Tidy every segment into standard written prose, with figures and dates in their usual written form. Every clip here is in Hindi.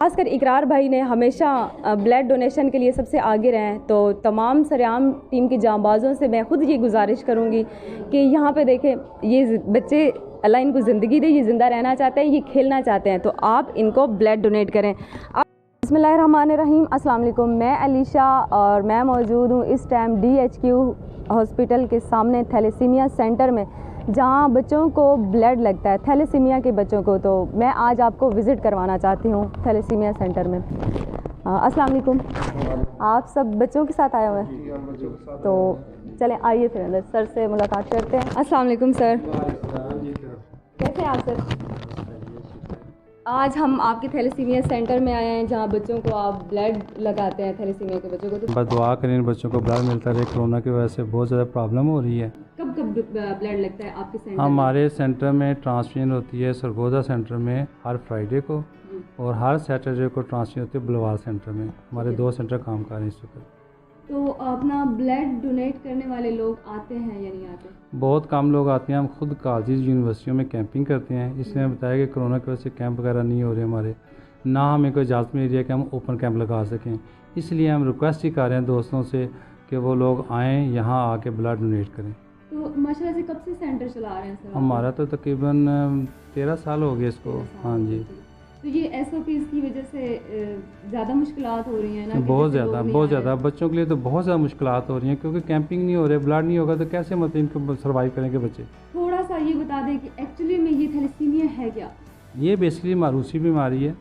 खासकर इकरार भाई ने हमेशा ब्लड डोनेशन के लिए सबसे आगे रहे हैं। तो तमाम सरेआम टीम की जांबाज़ों से मैं ख़ुद ये गुजारिश करूँगी कि यहाँ पे देखें, ये बच्चे अल्लाह इनको ज़िंदगी दे, ये ज़िंदा रहना चाहते हैं, ये खेलना चाहते हैं, तो आप इनको ब्लड डोनेट करें। बिस्मिल्लाहिर्रहमानिर्रहीम, अस्सलाम वालेकुम। मैं अलीशा और मैं मौजूद हूँ इस टाइम DHQ हॉस्पिटल के सामने थैलेसीमिया सेंटर में, जहाँ बच्चों को ब्लड लगता है, थैलेसीमिया के बच्चों को। तो मैं आज आपको विज़िट करवाना चाहती हूँ थैलेसीमिया सेंटर में। अस्सलाम वालेकुम। आप सब बच्चों के साथ आए हुए हैं, तो चलें आइए फिर अंदर सर से मुलाकात करते हैं। अस्सलाम वालेकुम सर, कैसे हैं आप सर? आज हम आपके थैलेसीमिया सेंटर में आए हैं, जहाँ बच्चों को आप ब्लड लगाते हैं, थैलेसीमिया के बच्चों को। तो बस दुआ करें बच्चों को ब्लड मिलता रहे। कोरोना की वजह से बहुत ज़्यादा प्रॉब्लम हो रही है। कब कब ब्लड लगता है आपके सेंटर में? हमारे सेंटर में ट्रांसफ्यूजन होती है सरगोजा सेंटर में हर फ्राइडे को, और हर सैटरडे को ट्रांसफ्यूजन होती है बुलवार सेंटर में। हमारे 2 सेंटर काम कर रहे हैं इस वक्त। तो अपना ब्लड डोनेट करने वाले लोग आते हैं या नहीं आते? बहुत कम लोग आते हैं। हम खुद कॉलेज यूनिवर्सिटियों में कैंपिंग करते हैं। इसलिए बताया कि कोरोना की वजह से कैंप वगैरह नहीं हो रहे हमारे, ना हमें कोई इजाज़त मिल रही है कि हम ओपन कैंप लगा सकें। इसलिए हम रिक्वेस्ट ही कर रहे हैं दोस्तों से कि वो लोग आएँ, यहाँ आके ब्लड डोनेट करें। तो माशाल्लाह से कब से सेंटर चला रहे हैं सर? हमारा तो तकरीबन 13 साल हो गए इसको। हाँ जी। तो ये SOPs की वजह से ज़्यादा मुश्किलात हो रही हैं ना? बहुत ज़्यादा बच्चों के लिए तो बहुत ज़्यादा मुश्किलात हो रही हैं, क्योंकि कैंपिंग नहीं हो रही, ब्लड नहीं होगा तो कैसे मतलब इनको सर्वाइव करेंगे बच्चे। थोड़ा सा ये बता दें कि एक्चुअली में ये थैलेसीमिया है क्या? ये बेसिकली मारूसी बीमारी है।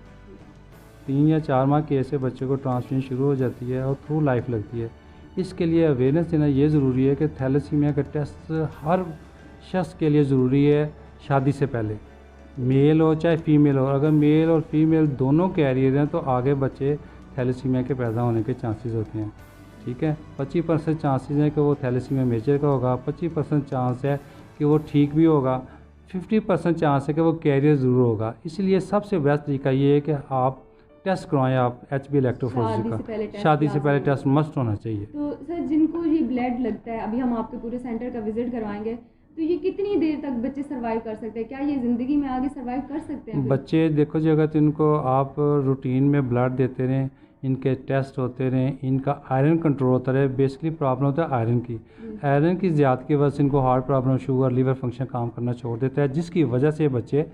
3 या 4 माह के ऐसे बच्चे को ट्रांसफ्यूजन शुरू हो जाती है और थ्रू लाइफ लगती है। इसके लिए अवेयरनेस देना ये ज़रूरी है कि थैलेसीमिया का टेस्ट हर शख्स के लिए ज़रूरी है शादी से पहले, मेल हो चाहे फीमेल हो। अगर मेल और फीमेल दोनों कैरियर हैं तो आगे बच्चे थैलेसीमिया के पैदा होने के चांसेस होते हैं। ठीक है, 25% चांसेस हैं कि वो थैलेसीमिया मेजर का होगा, 25% चांस है कि वो ठीक भी होगा, 50% चांस है कि वो कैरियर ज़रूर होगा। इसलिए सबसे बेस्ट तरीका ये है कि आप टेस्ट करवाएं। आप HB इलेक्ट्रोफोरेंसिस का शादी से पहले टेस्ट मस्ट होना चाहिए। तो सर जिनको ये ब्लड लगता है, अभी हम आपके पूरे सेंटर का विजिट करवाएंगे, तो ये कितनी देर तक बच्चे सर्वाइव कर सकते हैं? क्या ये ज़िंदगी में आगे सर्वाइव कर सकते हैं बच्चे? देखो जी, अगर इनको आप रूटीन में ब्लड देते रहें, इनके टेस्ट होते रहें, इनका आयरन कंट्रोल होता रहे। बेसिकली प्रॉब्लम होता है आयरन की। आयरन की ज़्यादती की वजह से इनको heart problem, sugar, liver function काम करना छोड़ देता है, जिसकी वजह से बच्चे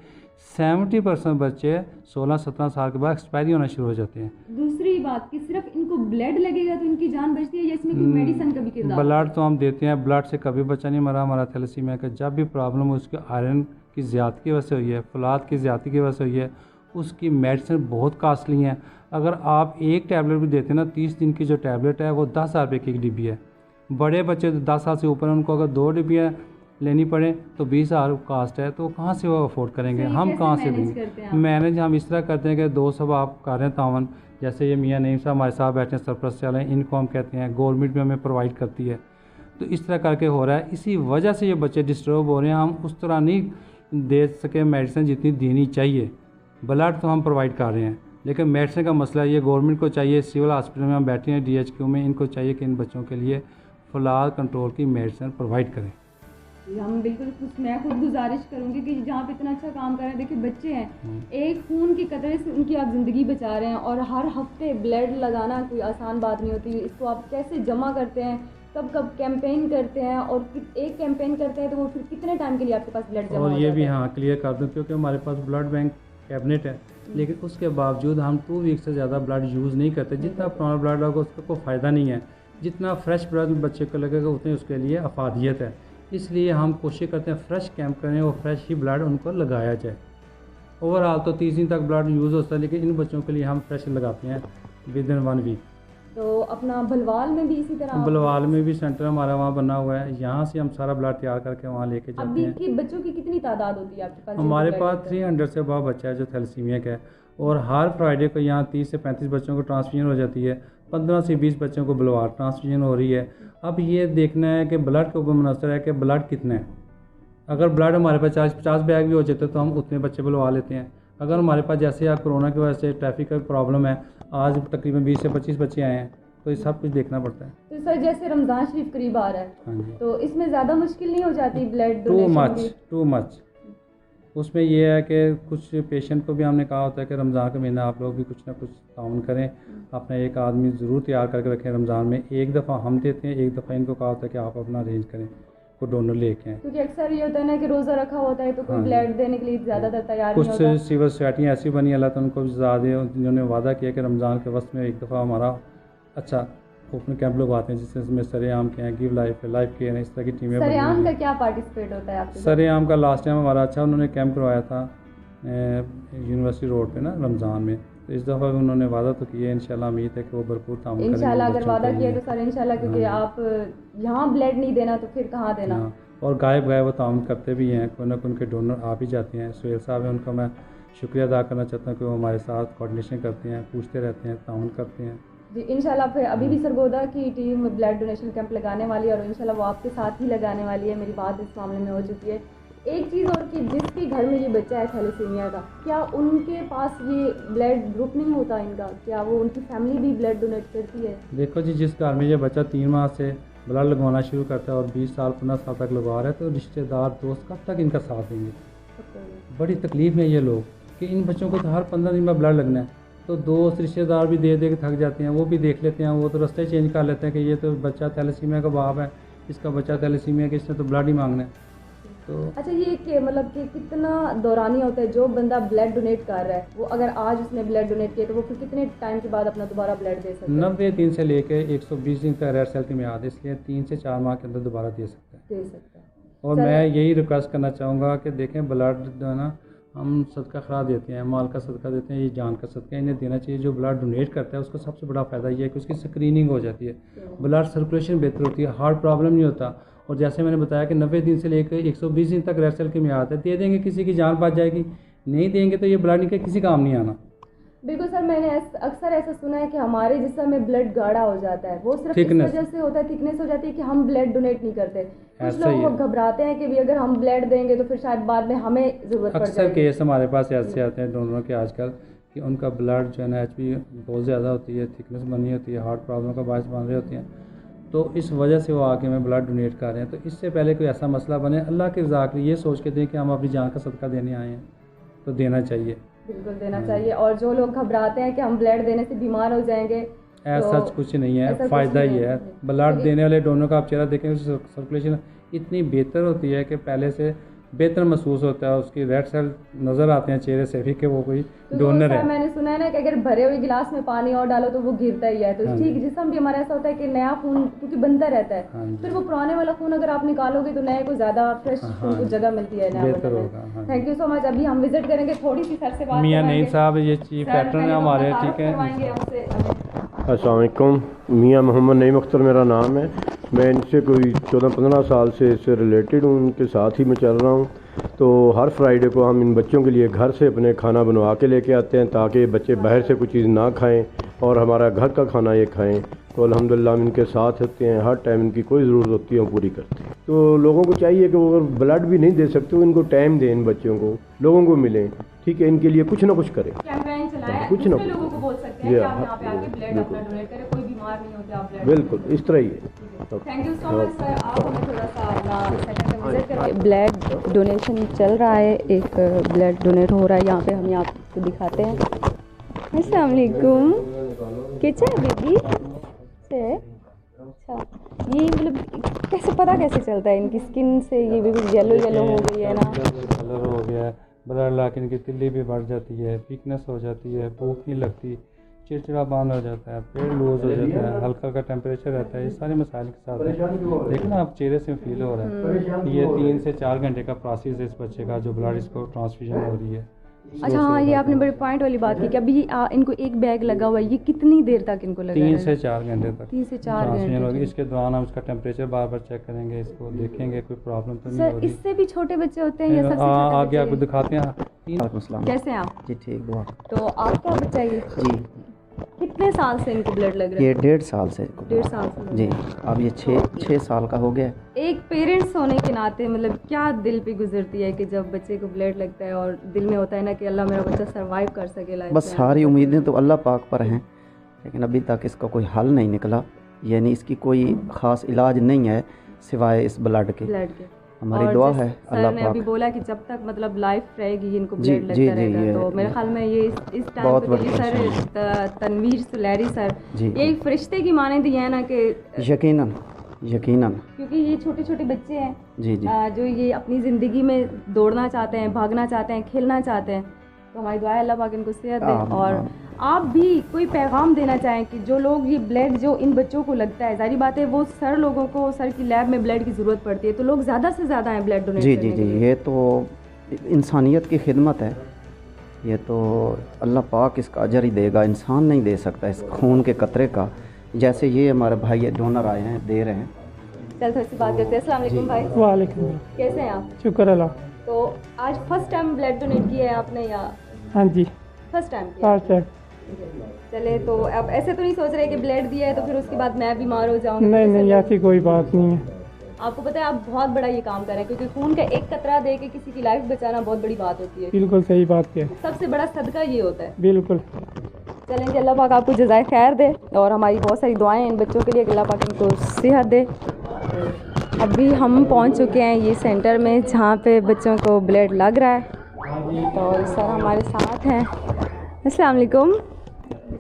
70% बच्चे 16-17 साल के बाद एक्सपायरी होना शुरू हो जाते हैं। दूसरी बात कि सिर्फ इनको ब्लड लगेगा तो इनकी जान बचती है या इसमें कोई मेडिसिन का भी किरदार? ब्लड तो हम देते हैं, ब्लड से कभी बच्चा नहीं मरा हमारा थैलेसीमिया का। जब भी प्रॉब्लम हो उसके आयरन की ज़्यादती की वजह से हुई है, फौलाद की ज़्यादती की वजह से हुई है, उसकी मेडिसिन बहुत कास्टली हैं। अगर आप एक टैबलेट भी देते हैं ना, 30 दिन की जो टैबलेट है वो 10,000 रुपये की एक डिब्बी है। बड़े बच्चे 10 साल से ऊपर हैं, उनको अगर 2 डिब्बियाँ लेनी पड़े तो 20,000 कास्ट है, तो कहाँ से वो अफोर्ड करेंगे? हम कहाँ से देंगे? मैनेज हम इस तरह करते हैं कि 2 सब आप कर रहे हैं तावन, जैसे ये मियाँ नईम साहब हमारे साथ बैठे हैं, सरपरस्त वाले, इनको हम कहते हैं, गवर्नमेंट भी हमें प्रोवाइड करती है। तो इस तरह करके हो रहा है। इसी वजह से ये बच्चे डिस्टर्ब हो रहे हैं। हम उस तरह नहीं दे सके मेडिसिन जितनी देनी चाहिए। ब्लड तो हम प्रोवाइड कर रहे हैं, लेकिन मेडिसिन का मसला ये गवर्नमेंट को चाहिए। सिविल हॉस्पिटल में हम बैठे हैं DHQ में, इनको चाहिए कि इन बच्चों के लिए फौलाद कंट्रोल की मेडिसिन प्रोवाइड करें। हम बिल्कुल मैं खुद गुजारिश करूंगी कि जहाँ पे इतना अच्छा काम कर रहे हैं, देखिए बच्चे हैं, एक खून की कतरे से उनकी आप ज़िंदगी बचा रहे हैं, और हर हफ्ते ब्लड लगाना कोई आसान बात नहीं होती। इसको आप कैसे जमा करते हैं, कब कब कैंपेन करते हैं, और एक कैंपेन करते हैं तो वो फिर कितने टाइम के लिए आपके पास ब्लड जमा और हो ये जाता भी है? हाँ क्लियर कर दूँ, क्योंकि हमारे पास ब्लड बैंक कैबिनेट है, लेकिन उसके बावजूद हम 2 वीक से ज़्यादा ब्लड यूज़ नहीं करते। जितना पुराना ब्लड होगा उसका कोई फ़ायदा नहीं है, जितना फ्रेश ब्लड बच्चे को लगेगा उतनी उसके लिए अफादियत है। इसलिए हम कोशिश करते हैं फ्रेश कैंप करें और फ्रेश ही ब्लड उनको लगाया जाए। ओवरऑल तो 30 दिन तक ब्लड यूज़ होता है, लेकिन इन बच्चों के लिए हम फ्रेश लगाते हैं विदिन 1 वीक। तो अपना भलवाल में भी इसी तरह? भलवाल में भी सेंटर हमारा वहाँ बना हुआ है। यहाँ से हम सारा ब्लड तैयार करके वहाँ लेके जाते हैं। अभी की बच्चों की कितनी तादाद होती है आपके पास? हमारे पास 300 से बहुत बच्चा है जो थैलेसीमिया का है, और हर फ्राइडे को यहाँ 30 से 35 बच्चों को ट्रांसफ्यूजन हो जाती है। 15 से 20 बच्चों को बुलवार ट्रांसफ्यूजन हो रही है। अब ये देखना है कि ब्लड के ऊपर मुनसर है कि ब्लड कितना है। अगर ब्लड हमारे पास 40-50 बैग भी हो जाते तो हम उतने बच्चे बुलवा लेते हैं। अगर हमारे पास जैसे आज कोरोना की वजह से ट्रैफिक का प्रॉब्लम है, आज तकरीबन 20 से 25 बच्चे आए हैं, तो ये सब कुछ देखना पड़ता है। तो सर जैसे रमज़ान शरीफ करीब आ रहा है, हाँ जी, तो इसमें ज़्यादा मुश्किल नहीं हो जाती ब्लड टू डोनेशन? मच उसमें ये है कि कुछ पेशेंट को भी हमने कहा होता है कि रमज़ान के महीना आप लोग भी कुछ ना कुछ ताउन करें, अपना एक आदमी ज़रूर तैयार करके रखें रमज़ान में। एक दफ़ा हम देते हैं, एक दफ़ा इनको कहा होता है कि आप अपना अरेंज करें, कोई डोनर लेके आएँ। क्योंकि अक्सर ये होता है ना कि रोज़ा रखा होता है तो कोई हाँ। ब्लड देने के लिए ज़्यादातर तैयार कुछ नहीं होता। सिविल सोसाइटियाँ ऐसी बनी, अल्लाह ताला उनको ज़्यादा, जिन्होंने वादा किया कि रमज़ान के वक्त में एक दफ़ा हमारा अच्छा ओपन कैंप लगवाते हैं, जिसमें सरेआम के हैं, गिव लाइफ है, लाइफ केयर है, इस तरह की टीमें बनी हुई सरेआम का हैं। क्या पार्टिसिपेट होता है आपके? सरेआम का लास्ट टाइम हमारा अच्छा उन्होंने कैंप करवाया था यूनिवर्सिटी रोड पे ना रमज़ान में, तो इस दफ़ा भी उन्होंने वादा तो किया है, इंशाल्लाह उम्मीद है कि वो भरपूर ताउन करेंगे इंशाल्लाह अगर बच्चों वादा के किया लिए। तो सर इंशाल्लाह, क्योंकि हाँ। आप यहाँ ब्लड नहीं देना तो फिर कहाँ देना। हाँ, और गायब गायब वो ताउन करते भी हैं, कोई ना कोई उनके डोनर आ भी जाते हैं। सुहेल साहब हैं, उनका मैं शुक्रिया अदा करना चाहता हूँ कि वो हमारे साथ कोऑर्डिनेशन करते हैं, पूछते रहते हैं, ताउन करते हैं। जी इंशाल्लाह फिर अभी भी सरगोदा की टीम ब्लड डोनेशन कैंप लगाने वाली है और इंशाल्लाह वो आपके साथ ही लगाने वाली है। मेरी बात इस मामले में हो चुकी है। एक चीज़ और कि जिसके घर में ये बच्चा है थैलेसीमिया का, क्या उनके पास ये ब्लड ग्रुप नहीं होता इनका? क्या वो उनकी फैमिली भी ब्लड डोनेट करती है? देखो जी, जिस घर में ये बच्चा 3 माह से ब्लड लगवाना शुरू करता है और 20 साल 15 साल तक लगवा रहा है, तो रिश्तेदार दोस्त कब तक इनका साथ देंगे? बड़ी तकलीफ में ये लोग कि इन बच्चों को तो हर 15 दिन में ब्लड लगना है, तो दोस्त रिश्तेदार भी दे दे के थक जाते हैं, वो भी देख लेते हैं, वो तो रास्ते चेंज कर लेते हैं कि ये तो बच्चा थैलेसीमिया का बाप है, इसका बच्चा थैलेसीमिया के, इसने तो ब्लड ही मांगना है। तो अच्छा ये कि मतलब कि कितना दौरानी होता है जो बंदा ब्लड डोनेट कर रहा है, वो अगर आज उसने ब्लड डोनेट किया तो वो फिर कितने टाइम के बाद अपना दोबारा ब्लड दे सकता है? 90 दिन से लेके 120 दिन तक रेड सेल की मियाद है, इसलिए 3 से 4 माह के अंदर दोबारा दे सकता है। दे सकता है। और मैं यही रिक्वेस्ट करना चाहूँगा कि देखें, ब्लड जो है ना, हम सदका खरा देते हैं, माल का सदका देते हैं, ये जान का सदका इन्हें देना चाहिए। जो ब्लड डोनेट करता है उसका सबसे बड़ा फ़ायदा ये है कि उसकी स्क्रीनिंग हो जाती है, ब्लड सर्कुलेशन बेहतर होती है, हार्ट प्रॉब्लम नहीं होता। और जैसे मैंने बताया कि 90 दिन से लेकर 120 दिन तक रेड सेल की मियाद है, दे देंगे किसी की जान बच जाएगी, नहीं देंगे तो ये ब्लड निकल किसी काम नहीं आना। बिल्कुल सर, मैंने अक्सर ऐसा सुना है कि हमारे जिस्म में ब्लड गाढ़ा हो जाता है, वो सिर्फ इस Thickness। वजह से होता है, थिकनेस हो जाती है कि हम ब्लड डोनेट नहीं करते। कुछ ऐसा ही लोग है। घबराते हैं कि भी अगर हम ब्लड देंगे तो फिर शायद बाद में हमें ज़रूरत पड़ अक्सर जाएगी। केस हमारे पास ऐसे आते हैं डोनरों के आजकल कि उनका ब्लड जो है ना एचबी बहुत ज़्यादा होती है, थिकनेस बनी होती है, हार्ट प्रॉब्लम का बायस बन रही होती हैं, तो इस वजह से वो आके हमें ब्लड डोनेट कर रहे हैं। तो इससे पहले कोई ऐसा मसला बने, अल्लाह के रज़ा के लिए ये सोच के दें कि हम अपनी जान का सदका देने आए हैं, तो देना चाहिए। बिल्कुल देना चाहिए। और जो लोग घबराते हैं कि हम ब्लड देने से बीमार हो जाएंगे, ऐसा तो कुछ नहीं है, ऐसा कुछ फ़ायदा नहीं ही है। है। ब्लड देने वाले डोनर का आप चेहरा देखें, सर्कुलेशन इतनी बेहतर होती है कि पहले से बेहतर महसूस होता है, उसकी रेड सेल नज़र आते हैं चेहरे से भी कि वो कोई तो डोनर सर है। मैंने सुना है ना कि अगर भरे हुए गिलास में पानी और डालो तो वो गिरता ही है। तो हाँ ठीक जी। जिस्म भी हमारा ऐसा होता है कि नया खून क्योंकि बनता रहता है, हाँ जी। फिर वो पुराने वाला खून अगर आप निकालोगे तो नए को ज़्यादा फ्रेश हाँ, खून को जगह मिलती है नया बेहतर बनने होगा। हाँ में। Thank you so much. अभी हम विजिट करेंगे, थोड़ी सी सर से बात मियाँ करवाएंगे। नईम साहब ये चीफ सर, पैटर्न है पहले हमारे, अपना ठीक है। करवाएंगे हमसे। अस्सलाम वालेकुम, मियाँ मोहम्मद नईम अख्तर मेरा नाम है। मैं इनसे कोई 14-15 साल से इससे रिलेटेड हूँ, उनके साथ ही मैं चल रहा हूँ। तो हर फ्राइडे को हम इन बच्चों के लिए घर से अपने खाना बनवा के लेके आते हैं ताकि बच्चे बाहर से कुछ चीज़ ना खाएं और हमारा घर का खाना ये खाएं। तो अल्हम्दुलिल्लाह हम इनके साथ होते हैं, हर टाइम इनकी कोई ज़रूरत होती है वो पूरी करते हैं। तो लोगों को चाहिए कि वो अगर ब्लड भी नहीं दे सकते वो इनको टाइम दें, इन बच्चों को, लोगों को मिलें, ठीक है, इनके लिए कुछ ना कुछ करें। कैंपेन चलाएं, कुछ ना दूसरे कुछ। लोगों को बोल सकते हैं कि आप यहाँ पे आके ब्लड बिल्कुल। अपना डोनेट करें, कोई बीमार नहीं होते आप ब्लड। बिल्कुल इस तरह ही है। Thank you so much sir, आप हमें थोड़ा सा अपना सेकंड पे विजिट करें। ब्लड डोनेशन चल रहा है, एक ब्लड डोनेट हो रहा है यहाँ पे, हम आपको दिखाते हैं। अस्सलाम वालेकुम, कैसे है बेबी से? अच्छा, ये मतलब कैसे पता कैसे चलता है इनकी स्किन से? ये बिल्कुल येलो येलो हो गई है ना, कलर हो गया है, ब्लड ला के इनकी तिल्ली भी बढ़ जाती है, वीकनेस हो जाती है, भूख नहीं लगती, चिड़चिड़ापन हो जाता है, पेट लूज हो जाता है, हल्का हल्का टेम्परेचर रहता है। ये सारे मसाइल के साथ है। देखना आप चेहरे से फील हो रहा है। ये 3 से 4 घंटे का प्रोसेस है इस बच्चे का, जो ब्लड इसको ट्रांसफ्यूजन हो रही है। अच्छा हाँ, ये आपने बड़े पॉइंट वाली बात की कि अभी इनको एक बैग लगा हुआ है, ये कितनी देर तक इनको लगा 3 है? से 4 घंटे तक 3 से 4 ट्रांसफ्यूजन होगी। घंटे। इसके दौरान हम इसका टेम्परेचर बार बार चेक करेंगे, इसको देखेंगे कोई प्रॉब्लम तो नहीं हो सर रही। इससे भी छोटे बच्चे होते हैं या सबसे आगे छोटे आपको बच्चे? दिखाते हैं। वालेकुम कैसे हैं आप? जी, ठीक दुआ। तो आपका बच्चा ये जी, कितने साल से इनको ब्लड लग रहा ये है? 1.5 साल से 1.5 साल से जी, अब ये 6 साल का हो गया। एक पेरेंट्स होने के नाते मतलब क्या दिल पे गुजरती है कि जब बच्चे को ब्लड लगता है और दिल में होता है ना कि अल्लाह मेरा बच्चा सरवाइव कर सके लाइफ बस सारी उम्मीदें तो अल्लाह पाक पर हैं, लेकिन अभी तक इसका कोई हल नहीं निकला, यानी इसकी कोई ख़ास इलाज नहीं है सिवाय इस ब्लड के। ब्लड के। हमारी और दुआ जिस है सर अल्लाह ने अभी पाक। बोला कि जब तक मतलब लाइफ रहेगी इनको जी, ब्लड जी, लगता जी, रहेगा, ये तो मेरे ख्याल में ये इस टाइम बहुत पे तो बड़ी ये सर तनवीर सुलैरी सर जी, ये एक फरिश्ते की माने दी है ना कि यकीनन यकीनन। क्योंकि ये छोटे छोटे बच्चे हैं जी जी जो ये अपनी ज़िंदगी में दौड़ना चाहते हैं, भागना चाहते हैं, खेलना चाहते हैं, तो हमारी दुआ है अल्लाह पाक इनको सेहत दे। और आप भी कोई पैगाम देना चाहें कि जो लोग ये ब्लड जो इन बच्चों को लगता है, जाहिर बात है वो सर लोगों को सर की लैब में ब्लड की ज़रूरत पड़ती है, तो लोग ज़्यादा से ज़्यादा हैं ब्लड डोनेट जी करने जी के जी, लिए। ये तो इंसानियत की खिदमत है। ये तो अल्लाह पाक इसका अजर ही देगा, इंसान नहीं दे सकता इस खून के कतरे का। जैसे ये हमारे भाई डोनर आए हैं, दे रहे हैं। चल थोड़ी सी बात करते हैं। अस्सलाम वालेकुम भाई। वालेकुम, कैसे हैं आप? शुक्र अल्लाह। तो आज फर्स्ट टाइम ब्लड डोनेट किया है आपने या हाँ जी, फर्स्ट टाइम किया? Fast time. चले, तो अब ऐसे तो नहीं सोच रहे कि ब्लड दिया है तो फिर उसके बाद मैं बीमार हो जाऊंगी? नहीं नहीं, ऐसी कोई बात नहीं है। आपको पता है आप बहुत बड़ा ये काम कर रहे हैं, क्योंकि खून का एक कतरा दे के किसी की लाइफ बचाना बहुत बड़ी बात होती है। बिल्कुल सही बात है, सबसे बड़ा सदका ये होता है। बिल्कुल। चलें, अल्लाह पाक आपको जज़ाए खैर दे, और हमारी बहुत सारी दुआएं इन बच्चों के लिए कि अल्लाह पाक इनको सेहत दे। अभी हम पहुंच चुके हैं ये सेंटर में जहाँ पे बच्चों को ब्लड लग रहा है, तो सर हमारे साथ हैं। अस्सलाम वालेकुम,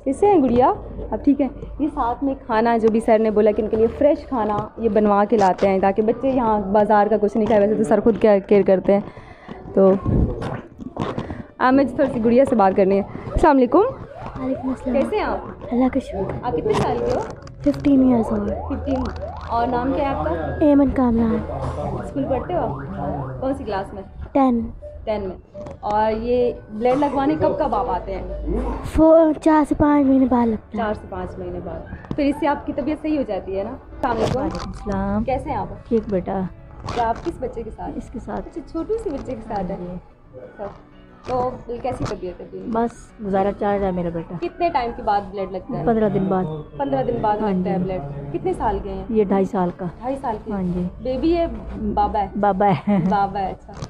कैसे हैं गुड़िया? अब ठीक है। ये साथ में खाना जो भी सर ने बोला कि इनके लिए फ़्रेश खाना ये बनवा के लाते हैं, ताकि बच्चे यहाँ बाज़ार का कुछ नहीं खाए। वैसे तो सर खुद केयर करते हैं। तो हमें थोड़ी सी गुड़िया से बात करनी है। अस्सलाम वालेकुम, कैसे हैं आप? अल्लाह का शुक्र। आप कितने साल के हो? 15 ईयर्स ओल्ड। 15। और नाम क्या है आपका? एमन कामरान। स्कूल पढ़ते हो आप? कौन सी क्लास में? 10 में। और ये ब्लड लगवाने कब आप आते हैं? 4 से 5 महीने बाद लगता है। 4 से 5 महीने बाद। फिर इससे आपकी तबीयत सही हो जाती है ना? सलाम। कैसे हैं आप? ठीक बेटा। तो आप किस बच्चे के साथ? इसके साथ। अच्छा, छोटू सी बच्चे के साथ है। अच्छा, तो कैसी तबीयत है फिर? बस गुजारा चल रहा है मेरा बेटा। कितने टाइम के बाद ब्लड लगता है? 15 दिन बाद। 15 दिन बाद हाँ लगता है जी। ब्लड। कितने साल के हैं? ये 2.5 साल का। 2.5 साल के? हाँ जी। बेबी है? बाबा है? बाबा है। बाबा है। अच्छा,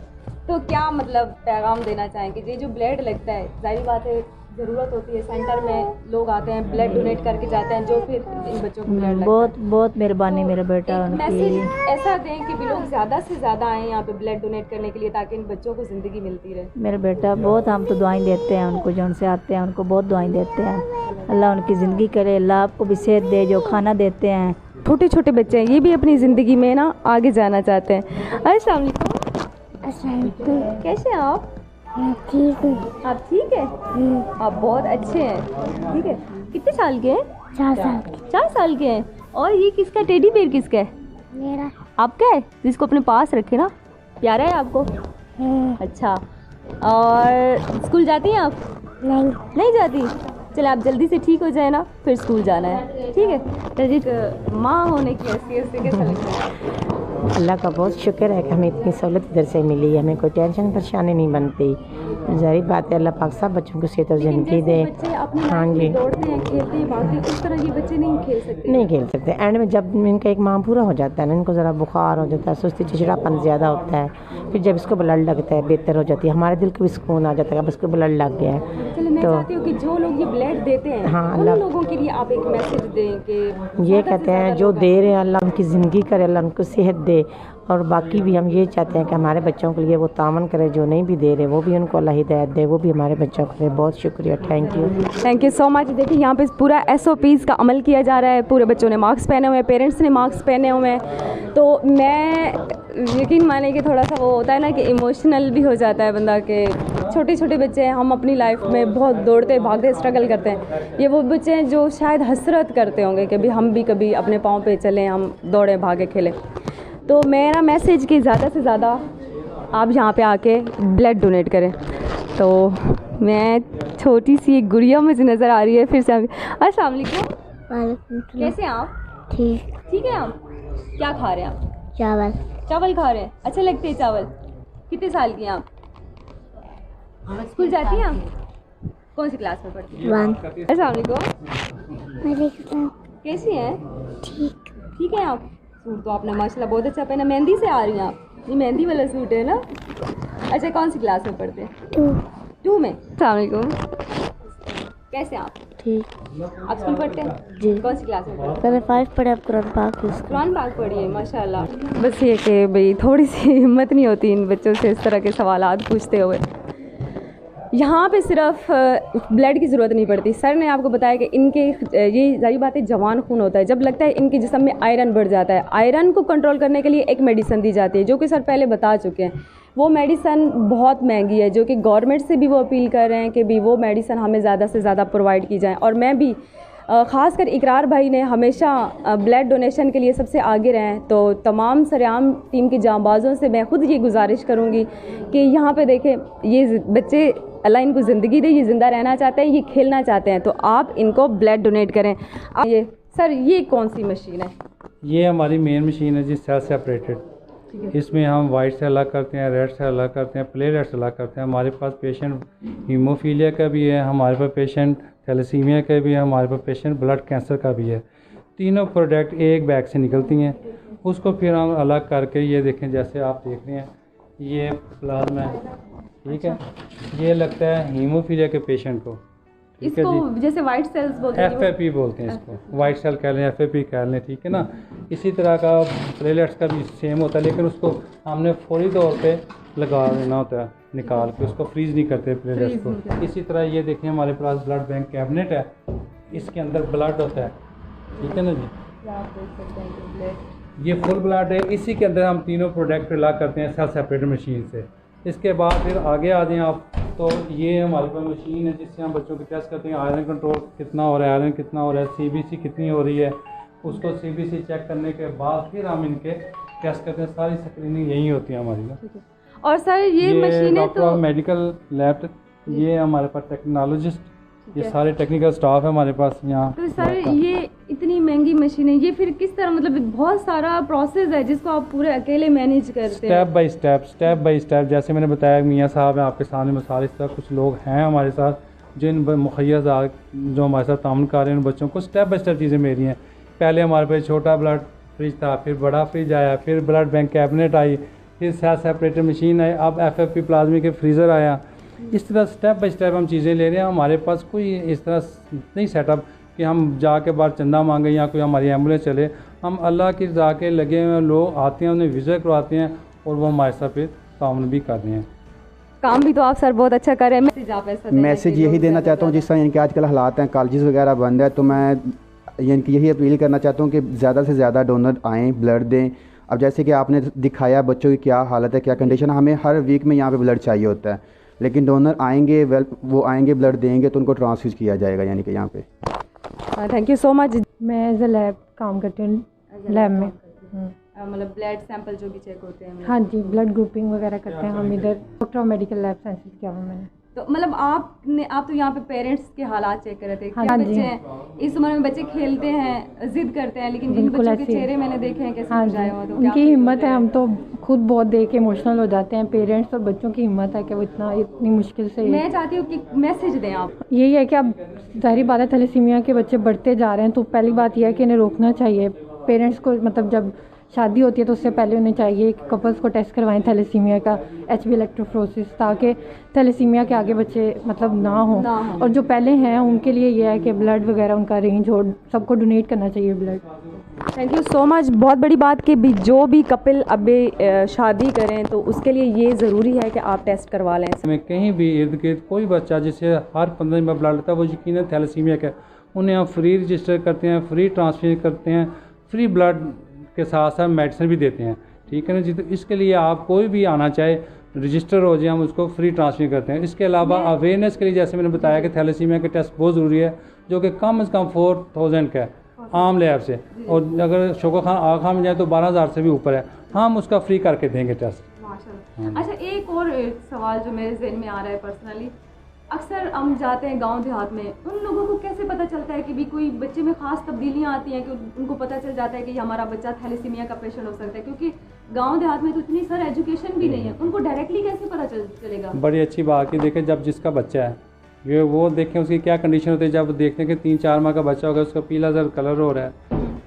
तो क्या मतलब पैगाम देना चाहेंगे? ये जो ब्लड लगता है, जाहिर बात है ज़रूरत होती है, सेंटर में लोग आते हैं ब्लड डोनेट करके जाते हैं, जो फिर इन बच्चों को ब्लड बहुत बहुत मेहरबानी मेरा बेटा एक मैसेज उनकी। ऐसा दें कि भी लोग ज़्यादा से ज़्यादा आएँ यहाँ पे ब्लड डोनेट करने के लिए, ताकि इन बच्चों को ज़िंदगी मिलती रहे। मेरा बेटा बहुत, हम तो दुआएं देते हैं उनको, जो उनसे आते हैं उनको बहुत दुआएं देते हैं। अल्लाह उनकी ज़िंदगी करे, अल्लाह आपको भी सेहत दे। जो खाना देते हैं, छोटे छोटे बच्चे हैं, ये भी अपनी ज़िंदगी में ना आगे जाना चाहते हैं। अस्सलाम वालेकुम, कैसे हैं आप? ठीक है। आप ठीक है? आप बहुत अच्छे हैं। ठीक है। कितने साल के हैं? 4 साल। 4 साल के हैं। और ये किसका टेडी बेयर किसका है? मेरा। आपका है, जिसको अपने पास रखे ना? प्यारा है आपको? अच्छा, और स्कूल जाती हैं आप? नहीं जाती? चले, आप जल्दी से ठीक हो जाए ना, फिर स्कूल जाना है। ठीक है। तो माँ होने की हैसियत से कैसा लगता है? अल्लाह का बहुत शुक्र है कि हमें इतनी सहूलत इधर से मिली है। हमें कोई टेंशन परेशानी नहीं बनती। जाहिर बात है अल्लाह पाक सब बच्चों को सेहत और ज़िंदगी दे। हाँ जी, दौड़ते हैं, खेलते हैं, भागते हैं, इस तरह ये बच्चे नहीं खेल सकते। नहीं खेल सकते। एंड में जब इनका एक माह पूरा हो जाता है ना, इनको ज़रा बुखार हो जाता है, सुस्ती चिड़चिड़ापन ज़्यादा होता है, फिर जब इसको ब्लड लगता है बेहतर हो जाती है, हमारे दिल को भी सुकून आ जाता है, अब इसको ब्लड लग गया है। चलो, मैं चाहती हूँ कि जो लोग ये ब्लड देते हैं, हाँ, उन लोगों के लिए आप एक मैसेज दें कि ये कहते हैं जो दे रहे हैं अल्लाह उनकी ज़िंदगी करे, अल्लाह उनको सेहत दे। और बाकी भी हम ये चाहते हैं कि हमारे बच्चों के लिए वो तामन करे, जो नहीं भी दे रहे वो भी उनको अल्लाह हिदायत दे, वो भी हमारे बच्चों के लिए। बहुत शुक्रिया, थैंक यू सो मच। देखिए यहाँ पे पूरा SOPs का अमल किया जा रहा है। पूरे बच्चों ने मास्क पहने हुए हैं, पेरेंट्स ने मास्क पहने हुए हैं। तो मैं यकीन माने कि थोड़ा सा वो होता है ना कि इमोशनल भी हो जाता है बंदा, के छोटे छोटे बच्चे हैं, हम अपनी लाइफ में बहुत दौड़ते भागते स्ट्रगल करते हैं। ये वो बच्चे हैं जो शायद हसरत करते होंगे कि भी हम भी कभी अपने पाँव पे चलें, हम दौड़े भागे खेलें। तो मेरा मैसेज कि ज़्यादा से ज़्यादा आप यहाँ पे आके ब्लड डोनेट करें। तो मैं छोटी सी एक गुड़िया मुझे नज़र आ रही है फिर से। अस्सलाम वालेकुम, कैसे हैं आप? ठीक है। आप क्या खा रहे हैं? आप चावल खा रहे हैं? अच्छे लगते हैं चावल? कितने साल की हैं आप? स्कूल जाती हैं आप? कौन सी क्लास में पढ़ती हैं? 1। अस्सलाम वालेकुम, कैसी हैं? ठीक है आप? सूट तो आपने माशाल्लाह बहुत अच्छा पहना। मेहंदी से आ रही हैं आप? ये मेहंदी वाला सूट है ना? अच्छा, कौन सी क्लास में पढ़ते हैं? 2 में। अस्सलाम वालेकुम, कैसे आप? ठीक। आप स्कूल पढ़ते हैं जी। कौन सी क्लास में पढ़ते हैं? मैंने 5 पढ़े, अब कुरान पाक यूज़ कुरान पाक पढ़िए माशाल्लाह। बस ये कि भाई थोड़ी सी हिम्मत नहीं होती इन बच्चों से इस तरह के सवालात पूछते हुए। यहाँ पे सिर्फ ब्लड की ज़रूरत नहीं पड़ती। सर ने आपको बताया कि इनके ये सारी बातें जवान खून होता है, जब लगता है इनके जिस्म में आयरन बढ़ जाता है, आयरन को कंट्रोल करने के लिए एक मेडिसन दी जाती है जो कि सर पहले बता चुके हैं। वो मेडिसन बहुत महंगी है, जो कि गवर्नमेंट से भी वो अपील कर रहे हैं कि भी वो मेडिसन हमें ज़्यादा से ज़्यादा प्रोवाइड की जाए। और मैं भी ख़ासकर इकरार भाई ने हमेशा ब्लड डोनेशन के लिए सबसे आगे रहे हैं, तो तमाम सरेआम टीम की जांबाज़ों से मैं ख़ुद ये गुजारिश करूँगी कि यहाँ पे देखें, ये बच्चे अल्लाह इनको ज़िंदगी दे, ये ज़िंदा रहना चाहते हैं, ये खेलना चाहते हैं, तो आप इनको ब्लड डोनेट करें। ये सर ये कौन सी मशीन है? ये हमारी मेन मशीन है जी, सेल सेपरेटेड। इसमें हम वाइट से अलग करते हैं, रेड से अलग करते हैं, प्लेटलेट से अलग करते हैं। हमारे पास पेशेंट हीमोफीलिया का भी है, हमारे पास पेशेंट थैलेसीमिया का भी है, हमारे पास पेशेंट ब्लड कैंसर का भी है। तीनों प्रोडक्ट एक बैग से निकलती हैं, उसको फिर हम अलग करके ये देखें, जैसे आप देख रहे हैं ये प्लाज्मा है, ठीक है, ये लगता है हीमोफीलिया के पेशेंट को, ठीक है जी। जैसे वाइट सेल्स बोलते हैं, FAP बोलते हैं इसको, वाइट सेल कह लें, FAP कह लें, ठीक है ना। इसी तरह का प्लेटलेट्स का भी सेम होता है, लेकिन उसको हमने फौरी तौर पे लगा देना होता है, निकाल के उसको फ्रीज़ नहीं करते प्लेटलेट्स को। इसी तरह ये देखें हमारे पास ब्लड बैंक कैबिनेट है, इसके अंदर ब्लड होता है, ठीक है ना जी। ये फुल ब्लड है, इसी के अंदर हम तीनों प्रोडक्ट अलग करते हैं सेल सेपरेटर मशीन से। इसके बाद फिर आगे आ जाएँ आप, तो ये हमारे पास मशीन है जिससे हम बच्चों को टेस्ट करते हैं, आयरन कंट्रोल कितना हो रहा है, आयरन कितना हो रहा है, CBC कितनी हो रही है, उसको CBC चेक करने के बाद फिर हम इनके टेस्ट करते हैं। सारी स्क्रीनिंग यही होती है हमारी ना। और सर ये मशीनें तो मेडिकल लैब, ये हमारे पास टेक्नोलॉजिस्ट, ये सारे टेक्निकल स्टाफ है हमारे पास यहाँ। तो सर ये इतनी महंगी मशीनें, ये फिर किस तरह, मतलब बहुत सारा प्रोसेस है जिसको आप पूरे अकेले मैनेज करते हैं? स्टेप बाय स्टेप, जैसे मैंने बताया, मियाँ साहब हैं आपके सामने मिसाल, इस तरह कुछ लोग हैं हमारे साथ जिन मुखैया जो हमारे साथ तामन कर रहे हैं, उन बच्चों को स्टेप बाय स्टेप चीज़ें मेरी हैं। पहले हमारे पास छोटा ब्लड फ्रिज था, फिर बड़ा फ्रिज आया, फिर ब्लड बैंक कैबिनेट आई, फिर सेल सेपरेटर मशीन आई, अब FFP प्लाज्मा के फ्रीज़र आया। इस तरह स्टेप बाय स्टेप हम चीज़ें ले रहे हैं। हमारे पास कोई इस तरह नहीं सेटअप कि हम जाके बाहर चंदा मांगे या कोई हमारी एम्बुलेंस चले। हम अल्लाह की रज़ा के लगे हुए लोग आते हैं, उन्हें विज़िट करवाते हैं और वो हमारे साथ फिर ताउन भी कर रहे हैं। काम भी तो आप सर बहुत अच्छा कर रहे हैं। मैसेज यही देना चाहता हूँ, जिस तरह इनके आजकल हालात हैं, कॉलेजेस वगैरह बंद है, तो मैं इनकी यही अपील करना चाहता हूँ कि ज़्यादा से ज़्यादा डोनर आएँ, ब्लड दें। अब जैसे कि आपने दिखाया बच्चों की क्या हालत है, क्या कंडीशन, हमें हर वीक में यहाँ पे ब्लड चाहिए होता है, लेकिन डोनर आएंगे, वो आएंगे, ब्लड देंगे तो उनको ट्रांसफ्यूज किया जाएगा यानी कि यहाँ पे। Thank you so much. मैं एज ए लैब काम करती हूँ, लैब में मतलब ब्लड सैंपल जो भी चेक होते हैं। हाँ जी, ब्लड ग्रुपिंग वगैरह करते हैं हम इधर, doctor of medical lab sciences किया हुआ मैंने। तो मतलब आप तो यहाँ पे पेरेंट्स के हालात चेक कर रहे थे। हाँ क्या जी। बच्चे हैं इस उम्र में, बच्चे खेलते हैं, जिद करते हैं, लेकिन जिन बच्चों के चेहरे मैंने देखे हैं कैसे मुरझाए हुए, तो उनकी हिम्मत है, हम तो खुद बहुत देख के इमोशनल हो जाते हैं। पेरेंट्स और बच्चों की हिम्मत है कि वो इतनी मुश्किल से। मैं चाहती हूँ कि मैसेज दें आप। यही है कि अब ज़ाहिर बात है, थैलेसीमिया के बच्चे बढ़ते जा रहे हैं, तो पहली बात यह है कि इन्हें रोकना चाहिए। पेरेंट्स को मतलब जब शादी होती है तो उससे पहले उन्हें चाहिए कि कपल्स को टेस्ट करवाएं थैलेसीमिया का, HB इलेक्ट्रोफोरेसिस, ताकि थैलेसीमिया के आगे बच्चे मतलब ना हो। और जो पहले हैं उनके लिए यह है कि ब्लड वगैरह उनका रेंज हो, सबको डोनेट करना चाहिए blood. Thank you so much. बहुत बड़ी बात कि भी जो भी कपल अभी शादी करें तो उसके लिए ये ज़रूरी है कि आप टेस्ट करवा लें। में कहीं भी इर्द गिर्द कोई बच्चा जिसे हर 15 दिन में ब्लड लेता है, वो यकीनन थैलेसीमिया का, उन्हें हम फ्री रजिस्टर करते हैं, फ्री ट्रांसफर करते हैं, फ्री ब्लड के साथ साथ मेडिसिन भी देते हैं, ठीक है ना जी। तो इसके लिए आप कोई भी आना चाहे, रजिस्टर हो जाए, हम उसको फ्री ट्रांसफर करते हैं। इसके अलावा अवेयरनेस के लिए जैसे मैंने बताया कि थैलेसीमिया के टेस्ट बहुत ज़रूरी है, जो कि कम से कम 4000 का है आम लैब से, और अगर शोका खान आगा खान में जाए तो 12000 से भी ऊपर है, हम उसका फ्री करके देंगे टेस्ट। माशाल्लाह। अच्छा, एक और सवाल जो मेरे जहन में आ रहा है पर्सनली, अक्सर हम जाते हैं गांव देहात में, उन लोगों को कैसे पता चलता है कि भी कोई बच्चे में ख़ास तब्दीलियां आती हैं कि उनको पता चल जाता है कि हमारा बच्चा थैलेसीमिया का पेशेंट हो सकता है, क्योंकि गांव देहात में तो इतनी सर एजुकेशन भी नहीं है, उनको डायरेक्टली कैसे पता चलेगा? बड़ी अच्छी बात है। देखें, जब जिसका बच्चा है ये वो देखें उसकी क्या कंडीशन होती है। जब देखते हैं कि 3-4 माह का बच्चा होगा, उसका पीला ज़र कलर हो रहा है,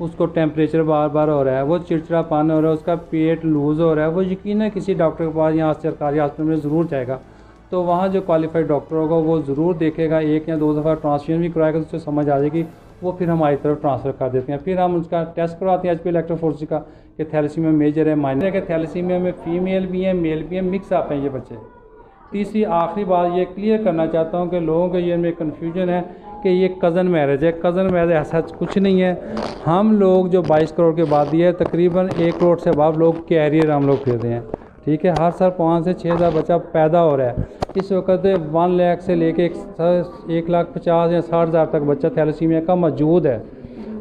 उसको टेम्परेचर बार बार हो रहा है, वो चिड़चिड़ापन हो रहा है, उसका पेट लूज़ हो रहा है, वो यकीनन किसी डॉक्टर के पास यहाँ सरकारी हॉस्पिटल में ज़रूर जाएगा। तो वहाँ जो क्वालिफाइड डॉक्टर होगा वो ज़रूर देखेगा, 1 या 2 दफ़ा ट्रांसफ्यूजन भी करवाएगा तो उससे समझ आ जाएगी, वो फिर हमारी तरफ ट्रांसफ़र कर देते हैं। फिर हम उसका टेस्ट करवाते हैं HB इलेक्ट्रोफोरेंसिस का कि थैलेसीमिया मेजर है, माइनर है, कि थैलेसीमिया में फ़ीमेल भी हैं मेल भी हैं, मिक्स आप हैं ये बच्चे। तीसरी आखिरी बात ये क्लियर करना चाहता हूँ कि लोगों के ये में कन्फ्यूजन है कि ये कज़न मैरिज है। कज़न मैरिज ऐसा कुछ नहीं है। हम लोग जो 22 करोड़ की आबादी है, तकरीबन 1 करोड़ से अबाव लोग कैरियर हम लोग फिरते हैं, ठीक है। हर साल 5 से 6 हज़ार बच्चा पैदा हो रहा है। इस वक्त 1 लाख से लेके 1,50,000 या 60,000 तक बच्चा थैलेसीमिया का मौजूद है।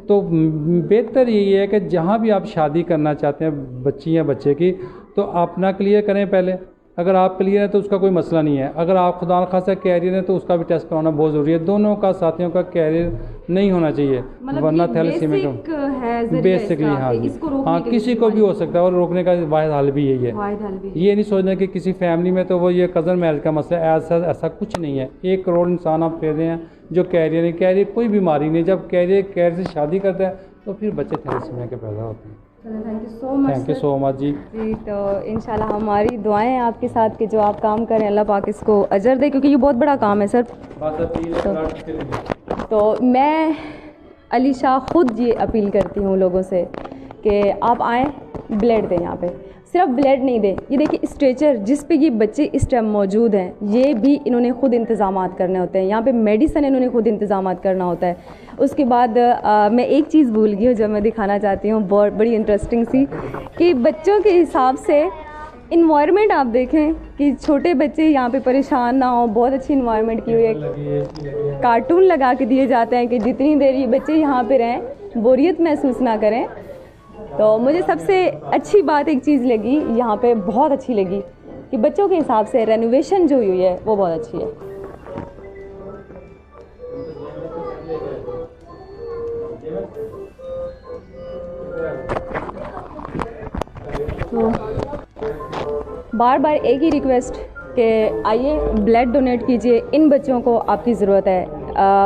तो बेहतर यही है कि जहाँ भी आप शादी करना चाहते हैं बच्ची या बच्चे की, तो अपना क्लियर करें पहले। अगर आप क्लियर हैं तो उसका कोई मसला नहीं है। अगर आप खुदा न खासा कैरियर है तो उसका भी टेस्ट कराना बहुत ज़रूरी है। दोनों का साथियों का कैरियर नहीं होना चाहिए, वरना थैलेसीमिया का बेसिकली हाँ किसी को भी हो सकता है। और रोकने का वाहिद हल भी यही है। ये नहीं सोचना कि किसी फैमिली में तो वो ये कज़न मैरिज का मसला है, ऐसा कुछ नहीं है। 1 करोड़ इंसान आप फेर रहे हैं जो कैरियर नहीं, कैरियर कोई बीमारी नहीं। जब कैरियर से शादी करता है तो फिर बच्चे थैलेसीमिया के पैदा होते हैं। Thank you so much. Thank you so much जी। तो इंशाल्लाह हमारी दुआएं हैं आपके साथ कि जो आप काम करें अल्लाह पाक इसको अजर दे, क्योंकि ये बहुत बड़ा काम है सर। तो मैं अलीशा ख़ुद ये अपील करती हूँ लोगों से कि आप आएँ, ब्लड दें। यहाँ पे सिर्फ ब्लड नहीं दें, ये देखिए स्ट्रेचर जिस पे ये बच्चे इस टाइम मौजूद हैं, ये भी इन्होंने ख़ुद इंतज़ामात करने होते हैं। यहाँ पे मेडिसिन इन्होंने ख़ुद इंतज़ामात करना होता है। उसके बाद मैं एक चीज़ भूल गई हूँ जो मैं दिखाना चाहती हूँ, बहुत बड़ी इंटरेस्टिंग सी, कि बच्चों के हिसाब से इन्वायरमेंट आप देखें कि छोटे बच्चे यहाँ पे परेशान ना हो। बहुत अच्छी इन्वायरमेंट की हुई है। कार्टून लगा के दिए जाते हैं कि जितनी देर ये बच्चे यहाँ पे रहें, बोरियत महसूस ना करें। तो मुझे सबसे अच्छी बात एक चीज़ लगी यहाँ पे, बहुत अच्छी लगी कि बच्चों के हिसाब से रेनोवेशन जो हुई है वो बहुत अच्छी है। तो बार बार एक ही रिक्वेस्ट कि आइए ब्लड डोनेट कीजिए, इन बच्चों को आपकी ज़रूरत है।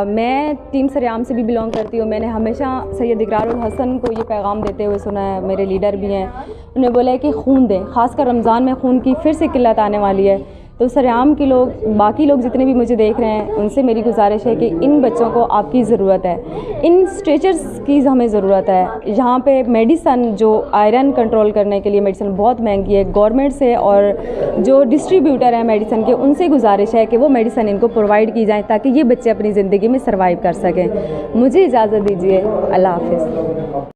मैं टीम सरेआम से भी बिलोंग करती हूँ। मैंने हमेशा सैयद इकरारुल हसन को ये पैगाम देते हुए सुना है, मेरे लीडर भी हैं, उन्होंने बोला है कि खून दें, ख़ासकर रमज़ान में खून की फिर से किल्लत आने वाली है। तो सरेआम के लोग, बाकी लोग जितने भी मुझे देख रहे हैं, उनसे मेरी गुजारिश है कि इन बच्चों को आपकी ज़रूरत है, इन स्ट्रेचर्स की हमें ज़रूरत है। यहाँ पे मेडिसन जो आयरन कंट्रोल करने के लिए मेडिसिन बहुत महंगी है। गवर्नमेंट से और जो डिस्ट्रीब्यूटर हैं मेडिसिन के, उनसे गुजारिश है कि वो मेडिसिन इनको प्रोवाइड की जाए ताकि ये बच्चे अपनी ज़िंदगी में सर्वाइव कर सकें। मुझे इजाज़त दीजिए, अल्लाह हाफ़िज़।